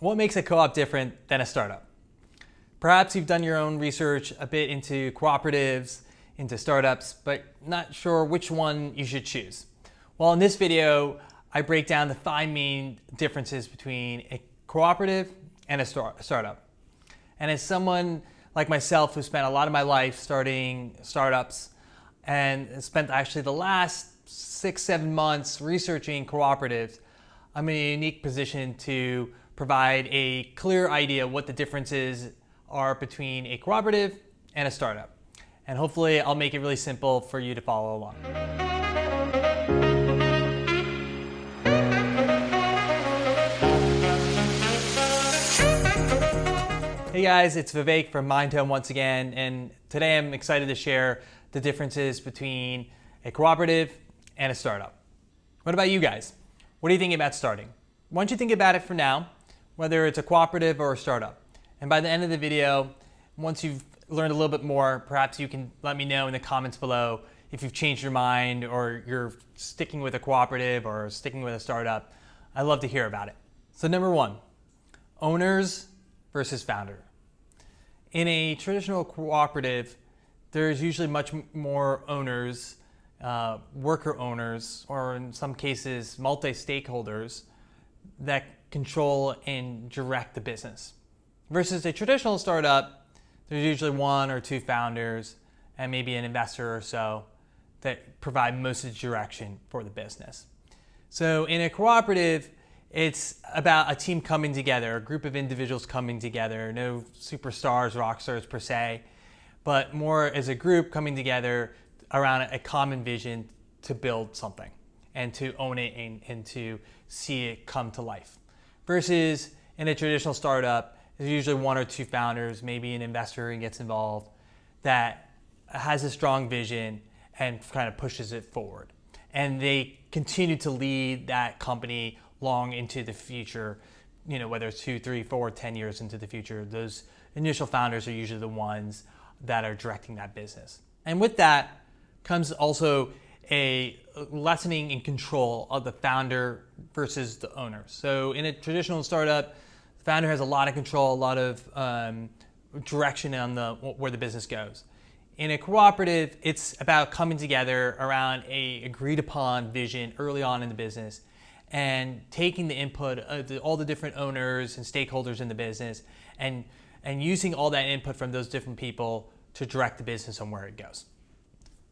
What makes a co-op different than a startup? Perhaps you've done your own research a bit into cooperatives, into startups, but not sure which one you should choose. Well, in this video, I break down the 5 main differences between a cooperative and a startup. And as someone like myself who spent a lot of my life starting startups and spent actually the last 6-7 months researching cooperatives, I'm in a unique position to provide a clear idea what the differences are between a cooperative and a startup. And hopefully I'll make it really simple for you to follow along. Hey guys, it's Vivek from Mindtone once again, and today I'm excited to share the differences between a cooperative and a startup. What about you guys? What are you thinking about starting? Why don't you think about it for now, whether it's a cooperative or a startup. And by the end of the video, once you've learned a little bit more, perhaps you can let me know in the comments below if you've changed your mind or you're sticking with a cooperative or sticking with a startup. I'd love to hear about it. So number 1, owners versus founder. In a traditional cooperative, there's usually much more owners, worker owners, or in some cases, multi-stakeholders that control and direct the business. Versus a traditional startup, there's usually 1 or 2 founders and maybe an investor or so that provide most of the direction for the business. So in a cooperative, it's about a team coming together, a group of individuals coming together, no superstars, rock stars per se, but more as a group coming together around a common vision to build something and to own it and to see it come to life. Versus in a traditional startup, there's usually 1 or 2 founders, maybe an investor who gets involved that has a strong vision and kind of pushes it forward. And they continue to lead that company long into the future, whether it's 2, 3, 4, 10 years into the future. Those initial founders are usually the ones that are directing that business. And with that comes also a lessening in control of the founder versus the owner. So in a traditional startup, the founder has a lot of control, a lot of direction on where the business goes. In a cooperative, it's about coming together around a agreed upon vision early on in the business and taking the input of all the different owners and stakeholders in the business and using all that input from those different people to direct the business on where it goes.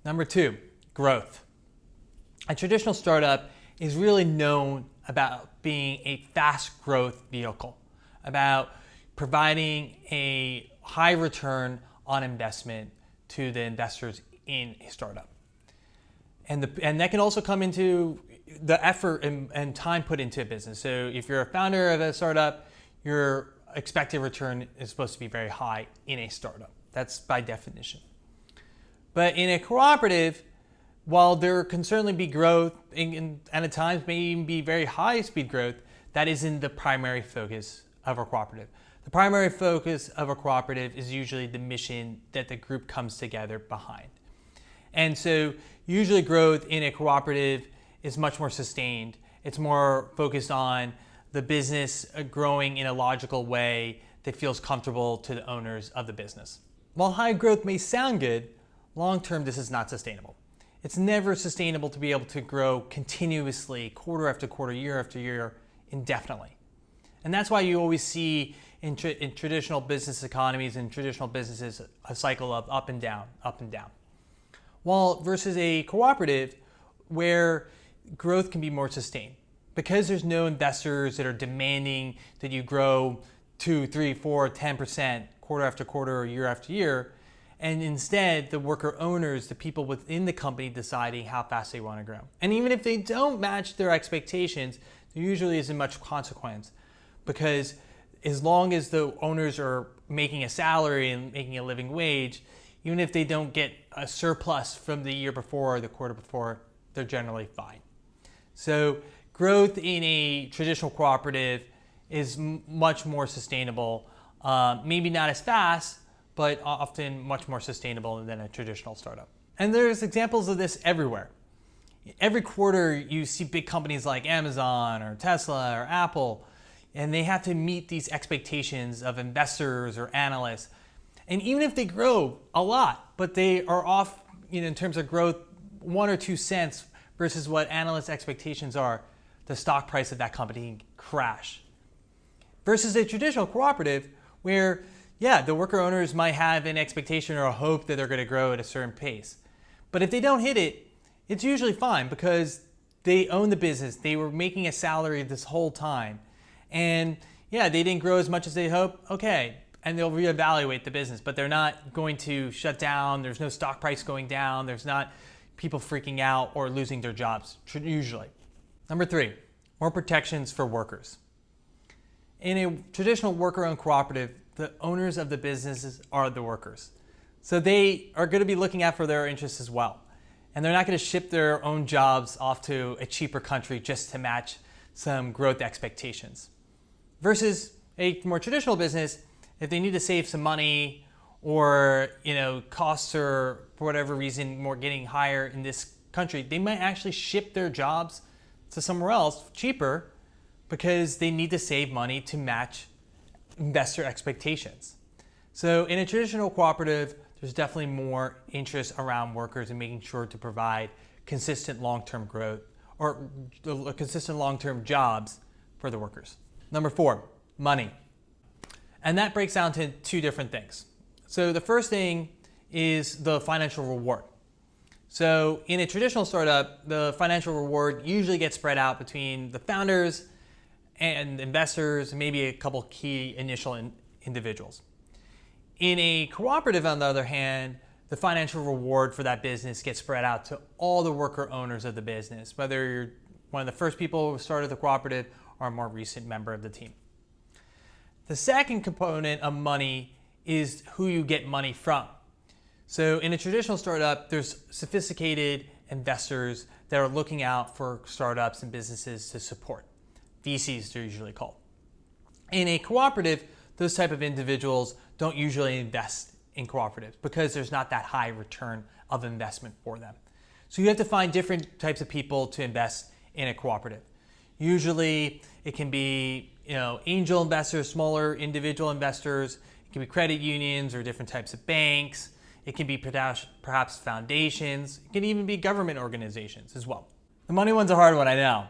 Number 2, growth. A traditional startup is really known about being a fast growth vehicle, about providing a high return on investment to the investors in a startup. And that can also come into the effort and time put into a business. So if you're a founder of a startup, your expected return is supposed to be very high in a startup. That's by definition. But in a cooperative, while there can certainly be growth and at times may even be very high speed growth, that isn't the primary focus of a cooperative. The primary focus of a cooperative is usually the mission that the group comes together behind. And so usually growth in a cooperative is much more sustained. It's more focused on the business growing in a logical way that feels comfortable to the owners of the business. While high growth may sound good, long-term this is not sustainable. It's never sustainable to be able to grow continuously, quarter after quarter, year after year, indefinitely. And that's why you always see in traditional business economies and traditional businesses a cycle of up and down, up and down. While versus a cooperative where growth can be more sustained. Because there's no investors that are demanding that you grow 2, 3, 4, 10% quarter after quarter or year after year, and instead the worker owners, the people within the company deciding how fast they want to grow. And even if they don't match their expectations, there usually isn't much consequence, because as long as the owners are making a salary and making a living wage, even if they don't get a surplus from the year before or the quarter before, they're generally fine. So growth in a traditional cooperative is much more sustainable, maybe not as fast, but often much more sustainable than a traditional startup. And there's examples of this everywhere. Every quarter you see big companies like Amazon or Tesla or Apple and they have to meet these expectations of investors or analysts. And even if they grow a lot, but they are off, in terms of growth, 1 or 2 cents versus what analysts' expectations are, the stock price of that company can crash. Versus a traditional cooperative where, the worker owners might have an expectation or a hope that they're going to grow at a certain pace. But if they don't hit it, it's usually fine because they own the business. They were making a salary this whole time. And they didn't grow as much as they hoped. Okay. And they'll reevaluate the business, but they're not going to shut down. There's no stock price going down. There's not people freaking out or losing their jobs, usually. Number 3, more protections for workers. In a traditional worker-owned cooperative, the owners of the businesses are the workers. So they are going to be looking out for their interests as well. And they're not going to ship their own jobs off to a cheaper country just to match some growth expectations. Versus a more traditional business, if they need to save some money or costs are, for whatever reason, more getting higher in this country, they might actually ship their jobs to somewhere else cheaper because they need to save money to match investor expectations. So in a traditional cooperative, there's definitely more interest around workers and making sure to provide consistent long-term growth or consistent long-term jobs for the workers. Number 4, money. And that breaks down to 2 different things. So the first thing is the financial reward. So in a traditional startup, the financial reward usually gets spread out between the founders and investors, and maybe a couple key initial individuals. In a cooperative, on the other hand, the financial reward for that business gets spread out to all the worker owners of the business, whether you're one of the first people who started the cooperative or a more recent member of the team. The second component of money is who you get money from. So in a traditional startup, there's sophisticated investors that are looking out for startups and businesses to support. VCs, they're usually called. In a cooperative, those type of individuals don't usually invest in cooperatives because there's not that high return of investment for them. So you have to find different types of people to invest in a cooperative. Usually it can be angel investors, smaller individual investors. It can be credit unions or different types of banks. It can be perhaps foundations. It can even be government organizations as well. The money one's a hard one, I know.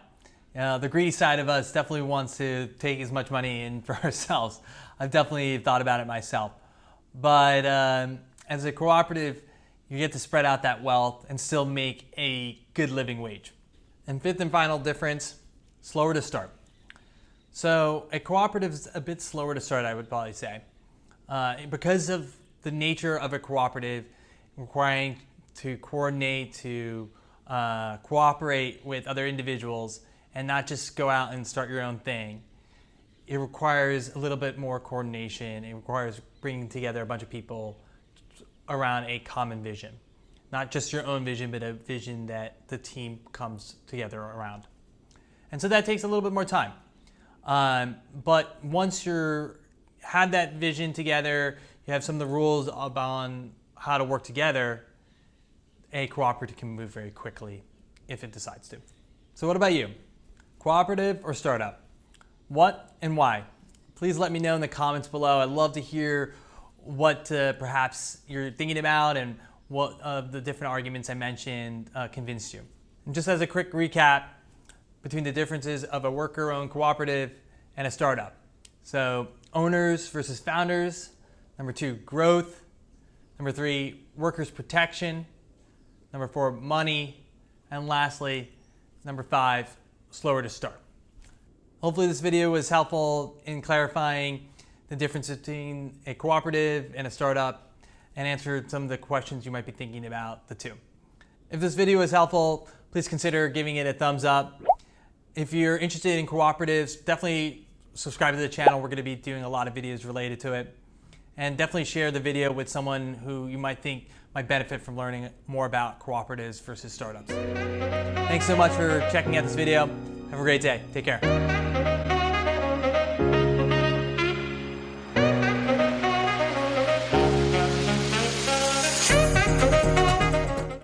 The greedy side of us definitely wants to take as much money in for ourselves. I've definitely thought about it myself. But as a cooperative, you get to spread out that wealth and still make a good living wage. And 5th and final difference, slower to start. So a cooperative is a bit slower to start, I would probably say. Because of the nature of a cooperative requiring to coordinate, to cooperate with other individuals, and not just go out and start your own thing. It requires a little bit more coordination. It requires bringing together a bunch of people around a common vision. Not just your own vision, but a vision that the team comes together around. And so that takes a little bit more time. But once you have that vision together, you have some of the rules on how to work together, a cooperative can move very quickly if it decides to. So what about you? Cooperative or startup? What and why? Please let me know in the comments below. I'd love to hear what perhaps you're thinking about and what of the different arguments I mentioned convinced you. And just as a quick recap between the differences of a worker-owned cooperative and a startup. So owners versus founders. Number 2, growth. Number 3, workers' protection. Number 4, money. And lastly, number 5, slower to start. Hopefully this video was helpful in clarifying the difference between a cooperative and a startup and answered some of the questions you might be thinking about the two. If this video was helpful, please consider giving it a thumbs up. If you're interested in cooperatives, definitely subscribe to the channel. We're going to be doing a lot of videos related to it. And definitely share the video with someone who you might think might benefit from learning more about cooperatives versus startups. Thanks so much for checking out this video. Have a great day. Take care.